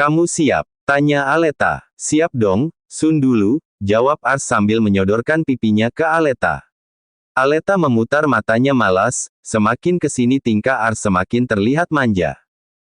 Kamu siap? Tanya Aleta. Siap dong, Sun dulu, jawab Ars sambil menyodorkan pipinya ke Aleta. Aleta memutar matanya malas, semakin kesini tingkah Ars semakin terlihat manja.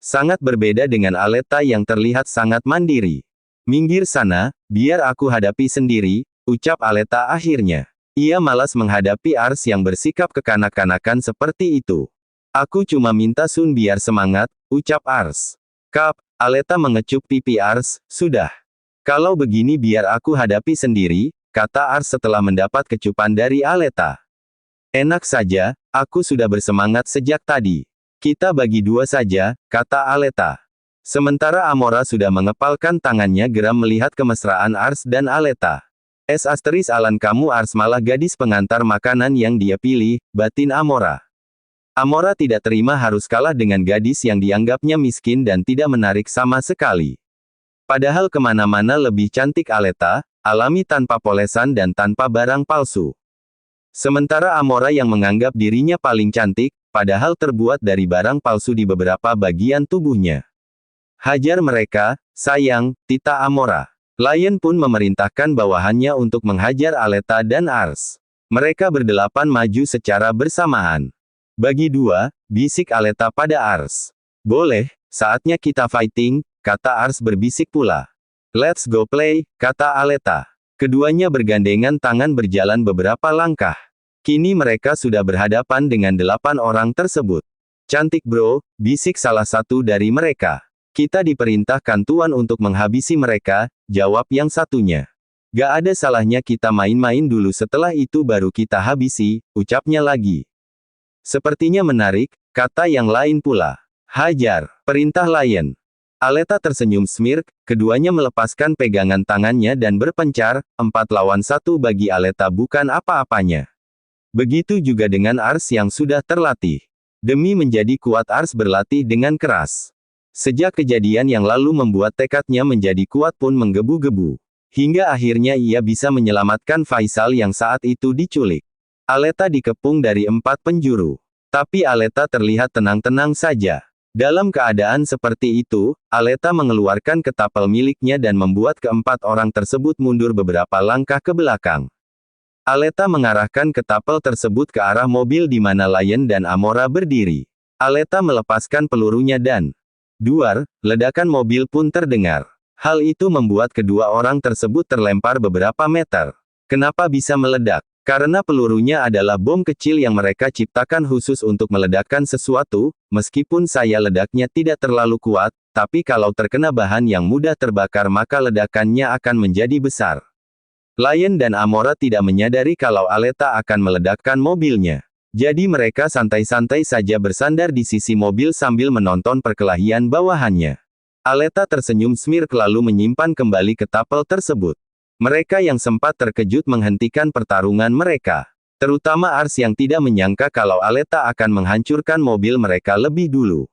Sangat berbeda dengan Aleta yang terlihat sangat mandiri. Minggir sana, biar aku hadapi sendiri, ucap Aleta akhirnya. Ia malas menghadapi Ars yang bersikap kekanak-kanakan seperti itu. Aku cuma minta Sun biar semangat, ucap Ars. Kap, Aleta mengecup pipi Ars, sudah. Kalau begini biar aku hadapi sendiri, kata Ars setelah mendapat kecupan dari Aleta. Enak saja, aku sudah bersemangat sejak tadi. Kita bagi dua saja, kata Aleta. Sementara Amora sudah mengepalkan tangannya geram melihat kemesraan Ars dan Aleta. Alan kamu Ars malah gadis pengantar makanan yang dia pilih, batin Amora. Amora tidak terima harus kalah dengan gadis yang dianggapnya miskin dan tidak menarik sama sekali. Padahal kemana-mana lebih cantik Aleta, alami tanpa polesan dan tanpa barang palsu. Sementara Amora yang menganggap dirinya paling cantik, padahal terbuat dari barang palsu di beberapa bagian tubuhnya. Hajar mereka, sayang, tita Amora. Lion pun memerintahkan bawahannya untuk menghajar Aleta dan Ars. Mereka berdelapan maju secara bersamaan. Bagi dua, bisik Aleta pada Ars. Boleh, saatnya kita fighting, kata Ars berbisik pula. Let's go play, kata Aleta. Keduanya bergandengan tangan berjalan beberapa langkah. Kini mereka sudah berhadapan dengan 8 orang tersebut. Cantik bro, bisik salah satu dari mereka. Kita diperintahkan Tuan untuk menghabisi mereka, jawab yang satunya. Gak ada salahnya kita main-main dulu setelah itu baru kita habisi, ucapnya lagi. Sepertinya menarik, kata yang lain pula. Hajar, perintah Lion. Aleta tersenyum smirk, keduanya melepaskan pegangan tangannya dan berpencar, 4 lawan 1 bagi Aleta bukan apa-apanya. Begitu juga dengan Ars yang sudah terlatih. Demi menjadi kuat Ars berlatih dengan keras. Sejak kejadian yang lalu membuat tekadnya menjadi kuat pun menggebu-gebu. Hingga akhirnya ia bisa menyelamatkan Faisal yang saat itu diculik. Aleta dikepung dari 4 penjuru. Tapi Aleta terlihat tenang-tenang saja. Dalam keadaan seperti itu, Aleta mengeluarkan ketapel miliknya dan membuat keempat orang tersebut mundur beberapa langkah ke belakang. Aleta mengarahkan ketapel tersebut ke arah mobil di mana Lion dan Amora berdiri. Aleta melepaskan pelurunya dan duar, ledakan mobil pun terdengar. Hal itu membuat kedua orang tersebut terlempar beberapa meter. Kenapa bisa meledak? Karena pelurunya adalah bom kecil yang mereka ciptakan khusus untuk meledakkan sesuatu, meskipun saya ledaknya tidak terlalu kuat, tapi kalau terkena bahan yang mudah terbakar maka ledakannya akan menjadi besar. Lion dan Amora tidak menyadari kalau Aleta akan meledakkan mobilnya. Jadi mereka santai-santai saja bersandar di sisi mobil sambil menonton perkelahian bawahannya. Aleta tersenyum smirk lalu menyimpan kembali ketapel tersebut. Mereka yang sempat terkejut menghentikan pertarungan mereka. Terutama Ars yang tidak menyangka kalau Aleta akan menghancurkan mobil mereka lebih dulu.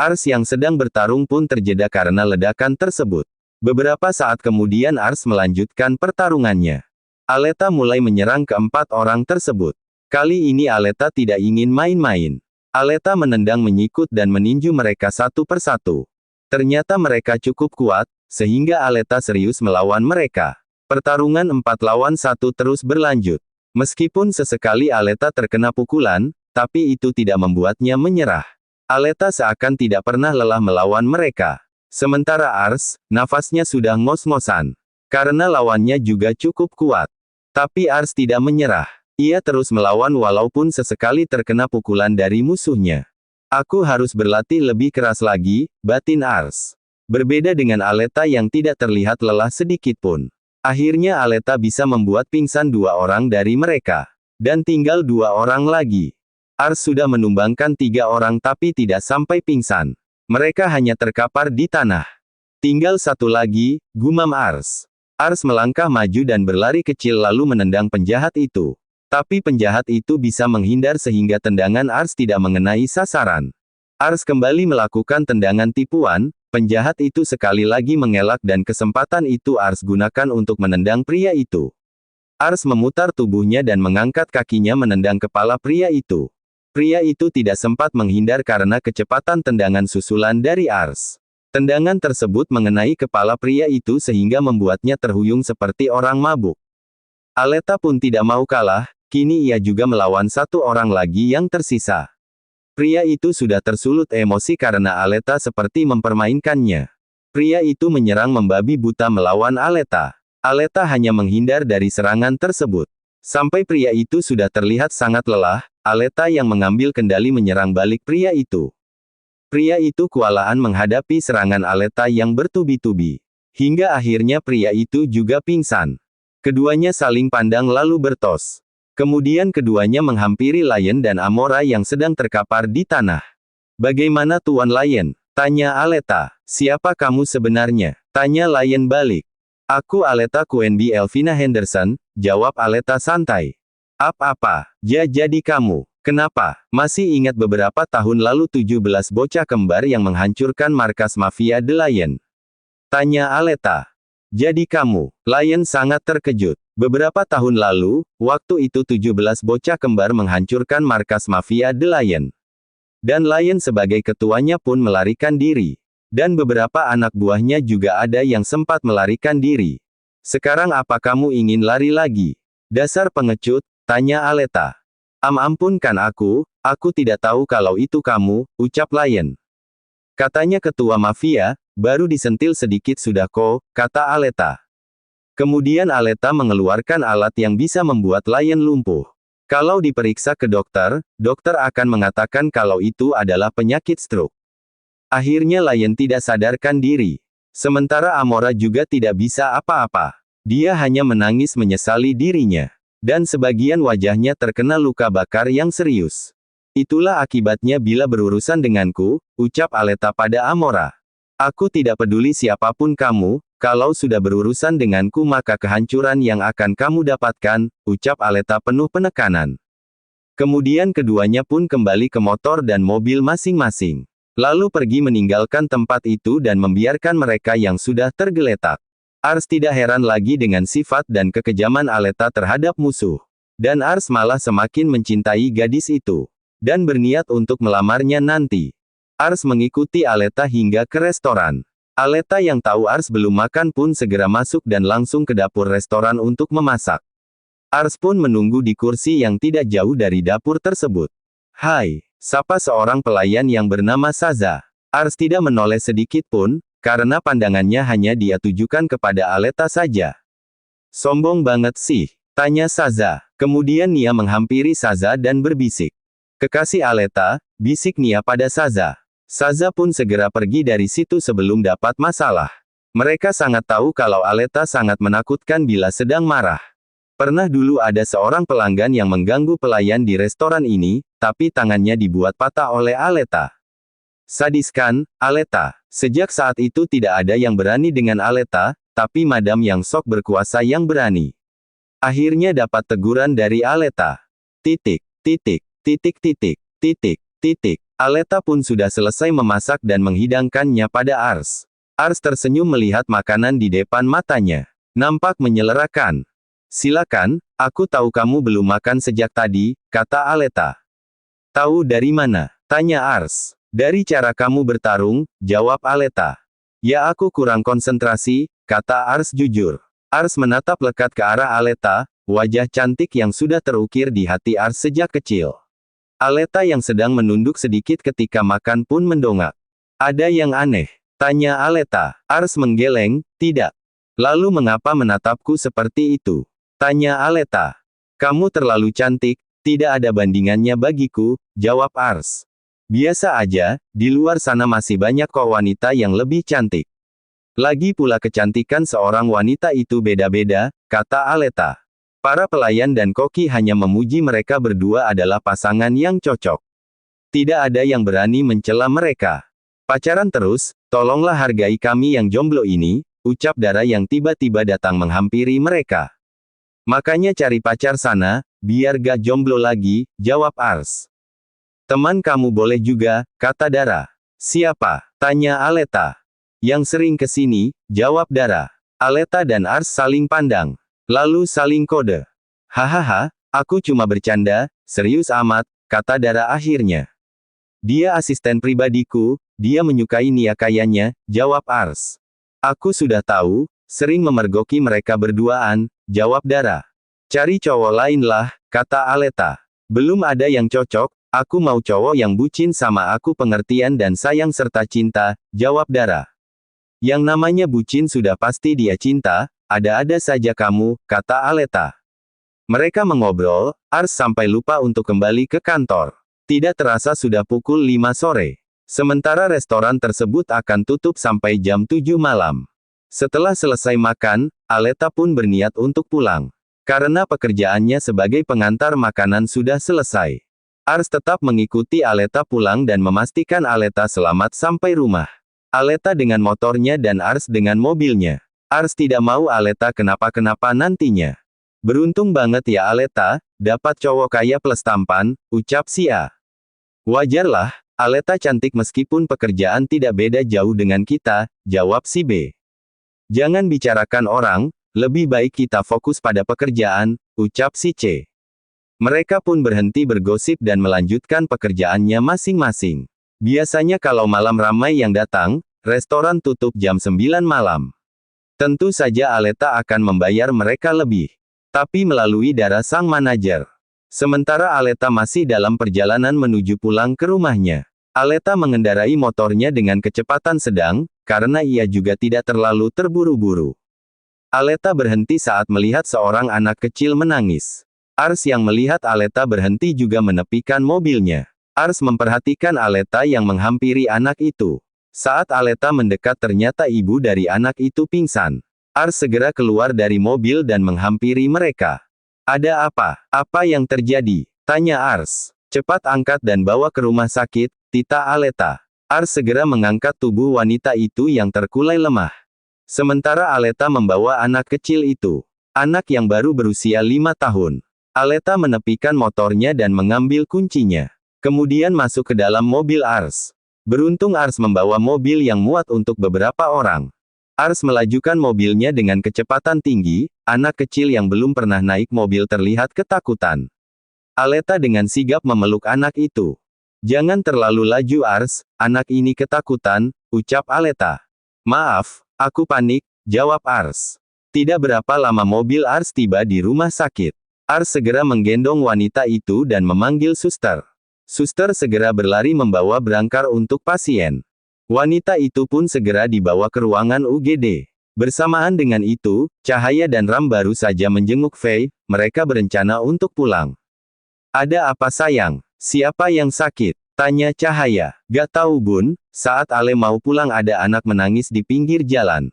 Ars yang sedang bertarung pun terjeda karena ledakan tersebut. Beberapa saat kemudian Ars melanjutkan pertarungannya. Aleta mulai menyerang keempat orang tersebut. Kali ini Aleta tidak ingin main-main. Aleta menendang menyikut dan meninju mereka satu persatu. Ternyata mereka cukup kuat, sehingga Aleta serius melawan mereka. Pertarungan 4 lawan 1 terus berlanjut. Meskipun sesekali Aleta terkena pukulan, tapi itu tidak membuatnya menyerah. Aleta seakan tidak pernah lelah melawan mereka. Sementara Ars, nafasnya sudah ngos-ngosan. Karena lawannya juga cukup kuat. Tapi Ars tidak menyerah. Ia terus melawan walaupun sesekali terkena pukulan dari musuhnya. Aku harus berlatih lebih keras lagi, batin Ars. Berbeda dengan Aleta yang tidak terlihat lelah sedikit pun. Akhirnya Aleta bisa membuat pingsan 2 orang dari mereka. Dan tinggal 2 orang lagi. Ars sudah menumbangkan 3 orang tapi tidak sampai pingsan. Mereka hanya terkapar di tanah. Tinggal 1 lagi, gumam Ars. Ars melangkah maju dan berlari kecil lalu menendang penjahat itu. Tapi penjahat itu bisa menghindar sehingga tendangan Ars tidak mengenai sasaran. Ars kembali melakukan tendangan tipuan. Penjahat itu sekali lagi mengelak dan kesempatan itu Ars gunakan untuk menendang pria itu. Ars memutar tubuhnya dan mengangkat kakinya menendang kepala pria itu. Pria itu tidak sempat menghindar karena kecepatan tendangan susulan dari Ars. Tendangan tersebut mengenai kepala pria itu sehingga membuatnya terhuyung seperti orang mabuk. Aleta pun tidak mau kalah, kini ia juga melawan satu orang lagi yang tersisa. Pria itu sudah tersulut emosi karena Aleta seperti mempermainkannya. Pria itu menyerang membabi buta melawan Aleta. Aleta hanya menghindar dari serangan tersebut. Sampai pria itu sudah terlihat sangat lelah, Aleta yang mengambil kendali menyerang balik pria itu. Pria itu kewalahan menghadapi serangan Aleta yang bertubi-tubi. Hingga akhirnya pria itu juga pingsan. Keduanya saling pandang lalu bertos. Kemudian keduanya menghampiri Lion dan Amora yang sedang terkapar di tanah. "Bagaimana Tuan Lion?" tanya Aleta. "Siapa kamu sebenarnya?" tanya Lion balik. "Aku Aleta Quenby Elvina Henderson," jawab Aleta santai. Apa? Jadi kamu. Kenapa? Masih ingat beberapa tahun lalu 17 bocah kembar yang menghancurkan markas mafia The Lion? Tanya Aleta. Jadi kamu. Lion sangat terkejut. Beberapa tahun lalu, waktu itu 17 bocah kembar menghancurkan markas mafia The Lion. Dan Lion sebagai ketuanya pun melarikan diri. Dan beberapa anak buahnya juga ada yang sempat melarikan diri. Sekarang apa kamu ingin lari lagi? Dasar pengecut, tanya Aleta. Ampunkan aku tidak tahu kalau itu kamu, ucap Lion. Katanya ketua mafia, baru disentil sedikit sudah kata Aleta. Kemudian Aleta mengeluarkan alat yang bisa membuat Lion lumpuh. Kalau diperiksa ke dokter, dokter akan mengatakan kalau itu adalah penyakit stroke. Akhirnya Lion tidak sadarkan diri. Sementara Amora juga tidak bisa apa-apa. Dia hanya menangis menyesali dirinya. Dan sebagian wajahnya terkena luka bakar yang serius. Itulah akibatnya bila berurusan denganku, ucap Aleta pada Amora. Aku tidak peduli siapapun kamu, kalau sudah berurusan denganku maka kehancuran yang akan kamu dapatkan, ucap Aleta penuh penekanan. Kemudian keduanya pun kembali ke motor dan mobil masing-masing. Lalu pergi meninggalkan tempat itu dan membiarkan mereka yang sudah tergeletak. Ars tidak heran lagi dengan sifat dan kekejaman Aleta terhadap musuh. Dan Ars malah semakin mencintai gadis itu. Dan berniat untuk melamarnya nanti. Ars mengikuti Aleta hingga ke restoran. Aleta yang tahu Ars belum makan pun segera masuk dan langsung ke dapur restoran untuk memasak. Ars pun menunggu di kursi yang tidak jauh dari dapur tersebut. "Hai," sapa seorang pelayan yang bernama Saza. Ars tidak menoleh sedikit pun, karena pandangannya hanya dia tujukan kepada Aleta saja. "Sombong banget sih," tanya Saza. Kemudian Nia menghampiri Saza dan berbisik. "Kekasih Aleta," bisik Nia pada Saza. Saza pun segera pergi dari situ sebelum dapat masalah. Mereka sangat tahu kalau Aleta sangat menakutkan bila sedang marah. Pernah dulu ada seorang pelanggan yang mengganggu pelayan di restoran ini, tapi tangannya dibuat patah oleh Aleta. Sadis kan, Aleta? Sejak saat itu tidak ada yang berani dengan Aleta, tapi Madam yang sok berkuasa yang berani. Akhirnya dapat teguran dari Aleta. Aleta pun sudah selesai memasak dan menghidangkannya pada Ars. Ars tersenyum melihat makanan di depan matanya. Nampak menyelerakan. "Silakan, aku tahu kamu belum makan sejak tadi," kata Aleta. "Tahu dari mana?" tanya Ars. "Dari cara kamu bertarung," jawab Aleta. "Ya aku kurang konsentrasi," kata Ars jujur. Ars menatap lekat ke arah Aleta, wajah cantik yang sudah terukir di hati Ars sejak kecil. Aleta yang sedang menunduk sedikit ketika makan pun mendongak. "Ada yang aneh?" tanya Aleta. Ars menggeleng, "Tidak." "Lalu mengapa menatapku seperti itu?" tanya Aleta. "Kamu terlalu cantik, tidak ada bandingannya bagiku," jawab Ars. "Biasa aja, di luar sana masih banyak kok wanita yang lebih cantik. Lagi pula kecantikan seorang wanita itu beda-beda," kata Aleta. Para pelayan dan koki hanya memuji mereka berdua adalah pasangan yang cocok. Tidak ada yang berani mencela mereka. "Pacaran terus, tolonglah hargai kami yang jomblo ini," ucap Dara yang tiba-tiba datang menghampiri mereka. "Makanya cari pacar sana, biar gak jomblo lagi," jawab Ars. "Teman kamu boleh juga," kata Dara. "Siapa?" tanya Aleta. "Yang sering ke sini," jawab Dara. Aleta dan Ars saling pandang. Lalu saling kode. "Hahaha, aku cuma bercanda, serius amat," kata Dara akhirnya. "Dia asisten pribadiku," dia menyukai Niakayanya, jawab Ars. Aku sudah tahu, sering memergoki mereka berduaan, jawab Dara. Cari cowok lain lah, kata Aleta. Belum ada yang cocok, aku mau cowok yang bucin sama aku, pengertian dan sayang serta cinta, jawab Dara. Yang namanya bucin sudah pasti dia cinta, ada-ada saja kamu, kata Aleta. Mereka mengobrol, Ars sampai lupa untuk kembali ke kantor. Tidak terasa sudah pukul 5 sore. Sementara restoran tersebut akan tutup sampai jam 7 malam. Setelah selesai makan, Aleta pun berniat untuk pulang. Karena pekerjaannya sebagai pengantar makanan sudah selesai. Ars tetap mengikuti Aleta pulang dan memastikan Aleta selamat sampai rumah. Aleta dengan motornya dan Ars dengan mobilnya. Ars tidak mau Aleta kenapa-kenapa nantinya. Beruntung banget ya Aleta, dapat cowok kaya plus tampan, ucap si A. Wajarlah, Aleta cantik meskipun pekerjaan tidak beda jauh dengan kita, jawab si B. Jangan bicarakan orang, lebih baik kita fokus pada pekerjaan, ucap si C. Mereka pun berhenti bergosip dan melanjutkan pekerjaannya masing-masing. Biasanya kalau malam ramai yang datang, restoran tutup jam 9 malam. Tentu saja Aleta akan membayar mereka lebih. Tapi melalui Dara sang manajer. Sementara Aleta masih dalam perjalanan menuju pulang ke rumahnya. Aleta mengendarai motornya dengan kecepatan sedang, karena ia juga tidak terlalu terburu-buru. Aleta berhenti saat melihat seorang anak kecil menangis. Ars yang melihat Aleta berhenti juga menepikan mobilnya. Ars memperhatikan Aleta yang menghampiri anak itu. Saat Aleta mendekat ternyata ibu dari anak itu pingsan. Ars segera keluar dari mobil dan menghampiri mereka. Ada apa? Apa yang terjadi? Tanya Ars. Cepat angkat dan bawa ke rumah sakit, tita Aleta. Ars segera mengangkat tubuh wanita itu yang terkulai lemah. Sementara Aleta membawa anak kecil itu. Anak yang baru berusia 5 tahun. Aleta menepikan motornya dan mengambil kuncinya. Kemudian masuk ke dalam mobil Ars. Beruntung Ars membawa mobil yang muat untuk beberapa orang. Ars melajukan mobilnya dengan kecepatan tinggi, anak kecil yang belum pernah naik mobil terlihat ketakutan. Aleta dengan sigap memeluk anak itu. Jangan terlalu laju Ars, anak ini ketakutan, ucap Aleta. Maaf, aku panik, jawab Ars. Tidak berapa lama mobil Ars tiba di rumah sakit. Ars segera menggendong wanita itu dan memanggil suster. Suster segera berlari membawa berangkar untuk pasien. Wanita itu pun segera dibawa ke ruangan UGD. Bersamaan dengan itu, Cahaya dan Ram baru saja menjenguk Fei, mereka berencana untuk pulang. Ada apa sayang? Siapa yang sakit? Tanya Cahaya. Gak tahu bun, saat Ale mau pulang ada anak menangis di pinggir jalan.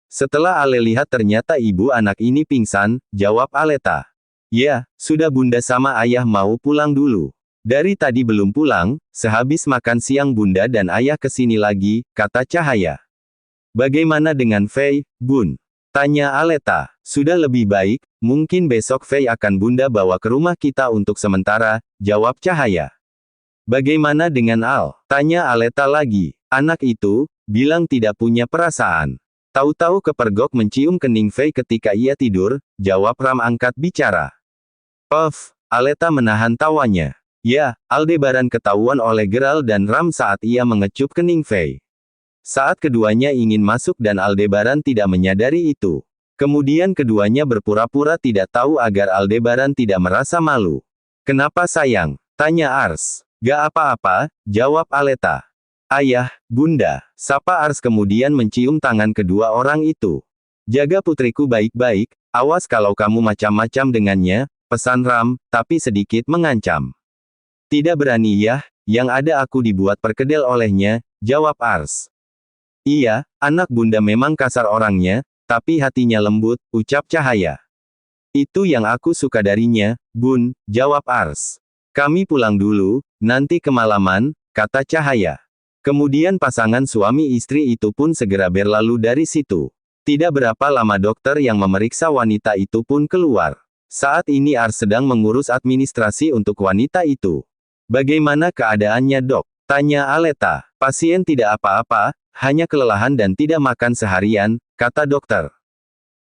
Setelah Ale lihat ternyata ibu anak ini pingsan, jawab Aleta. Ya, sudah bunda sama ayah mau pulang dulu. Dari tadi belum pulang, sehabis makan siang bunda dan ayah kesini lagi, kata Cahaya. Bagaimana dengan Fei, bun? Tanya Aleta. Sudah lebih baik, mungkin besok Fei akan bunda bawa ke rumah kita untuk sementara, jawab Cahaya. Bagaimana dengan Al? Tanya Aleta lagi. Anak itu, bilang tidak punya perasaan. Tahu-tahu kepergok mencium kening Fei ketika ia tidur, jawab Ram angkat bicara. Puff, Aleta menahan tawanya. Ya, Aldebaran ketahuan oleh Gerald dan Ram saat ia mengecup kening Fei. Saat keduanya ingin masuk dan Aldebaran tidak menyadari itu. Kemudian keduanya berpura-pura tidak tahu agar Aldebaran tidak merasa malu. Kenapa sayang? Tanya Ars. Gak apa-apa, jawab Aleta. Ayah, bunda, sapa Ars kemudian mencium tangan kedua orang itu. Jaga putriku baik-baik, awas kalau kamu macam-macam dengannya, pesan Ram, tapi sedikit mengancam. Tidak berani ya, yang ada aku dibuat perkedel olehnya, jawab Ars. Iya, anak bunda memang kasar orangnya, tapi hatinya lembut, ucap Cahaya. Itu yang aku suka darinya, bun, jawab Ars. Kami pulang dulu, nanti kemalaman, kata Cahaya. Kemudian pasangan suami istri itu pun segera berlalu dari situ. Tidak berapa lama dokter yang memeriksa wanita itu pun keluar. Saat ini Ars sedang mengurus administrasi untuk wanita itu. Bagaimana keadaannya dok? Tanya Aleta. Pasien tidak apa-apa, hanya kelelahan dan tidak makan seharian, kata dokter.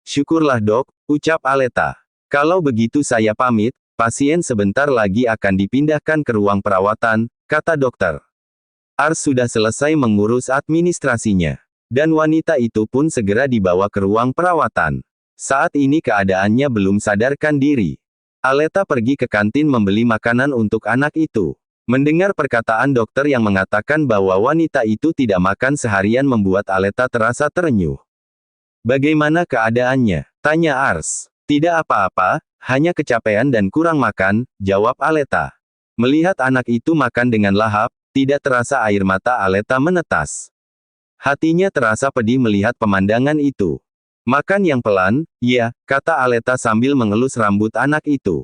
Syukurlah dok, ucap Aleta. Kalau begitu saya pamit, pasien sebentar lagi akan dipindahkan ke ruang perawatan, kata dokter. Ars sudah selesai mengurus administrasinya. Dan wanita itu pun segera dibawa ke ruang perawatan. Saat ini keadaannya belum sadarkan diri. Aleta pergi ke kantin membeli makanan untuk anak itu. Mendengar perkataan dokter yang mengatakan bahwa wanita itu tidak makan seharian membuat Aleta terasa terenyuh. Bagaimana keadaannya? Tanya Ars. Tidak apa-apa, hanya kecapean dan kurang makan, jawab Aleta. Melihat anak itu makan dengan lahap, tidak terasa air mata Aleta menetas. Hatinya terasa pedih melihat pemandangan itu. Makan yang pelan, ya, kata Aleta sambil mengelus rambut anak itu.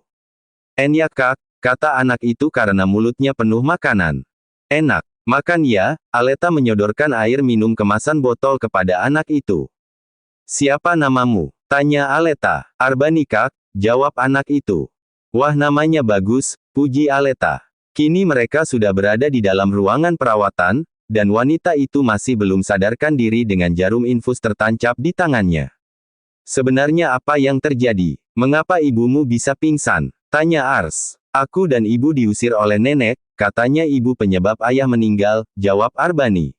Enak kak, kata anak itu karena mulutnya penuh makanan. Enak, makan ya, Aleta menyodorkan air minum kemasan botol kepada anak itu. Siapa namamu? Tanya Aleta. Arbani kak, jawab anak itu. Wah namanya bagus, puji Aleta. Kini mereka sudah berada di dalam ruangan perawatan, dan wanita itu masih belum sadarkan diri dengan jarum infus tertancap di tangannya. Sebenarnya apa yang terjadi? Mengapa ibumu bisa pingsan? Tanya Ars. Aku dan ibu diusir oleh nenek, katanya ibu penyebab ayah meninggal, jawab Arbani.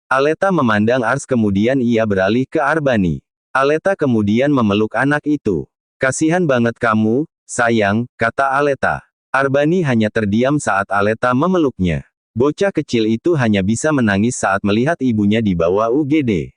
Aleta memandang Ars kemudian ia beralih ke Arbani. Aleta kemudian memeluk anak itu. Kasihan banget kamu, sayang, kata Aleta. Arbani hanya terdiam saat Aleta memeluknya. Bocah kecil itu hanya bisa menangis saat melihat ibunya dibawa UGD.